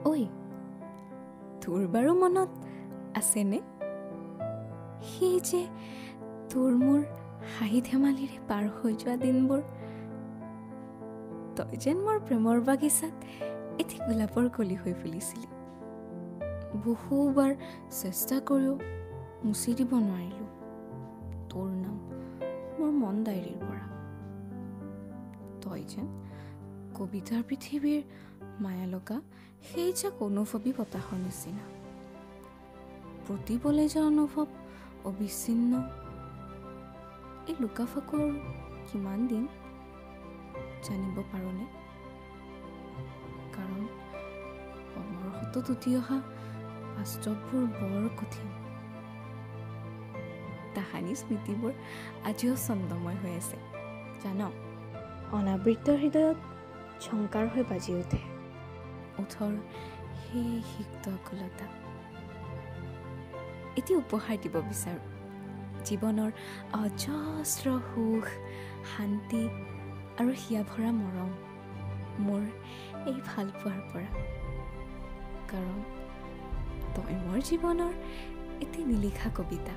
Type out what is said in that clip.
ঐ তোৰ বাৰু মনত আছেনে সেই যে তোৰ মোৰ হাঁহি ধেমালিৰে পাৰ হৈ যোৱা দিনবোৰ তই যেন মোৰ প্ৰেমৰ বাগিচাত এটি গোলাপৰ কলি হৈ ফুলিছিলি বহুবাৰ চেষ্টা কৰিও মুচি দিব নোৱাৰিলোঁ তোৰ নাম মোৰ মন ডায়েৰীৰ পৰা তই যেন কবিতাৰ পৃথিৱীৰ মায়া লগা সেই যে অনুভৱী বতাহৰ নিচিনা প্ৰতিবলে যে অনুভৱ অবিচ্ছিন্ন এই লুকাফাকৰ কিমান দিন জানিব পাৰোনে কাৰণ সময়ৰ হাতত উঠি অহা বাস্তৱবোৰ বৰ কঠিন তাহানি স্মৃতিবোৰ আজিও ছন্দময় হৈ আছে জান অনাবৃত হৃদয়ত ঝংকাৰ হৈ বাজি উঠে ওঠৰ সেই সিক্ত আকুলতা এটি উপহাৰ দিব বিচাৰোঁ জীৱনৰ অজস্ৰ সুখ শান্তি আৰু হিয়া ভৰা মৰম মোৰ এই ভাল পোৱাৰ পৰা কাৰণ তই মোৰ জীৱনৰ এটি নিলিখা কবিতা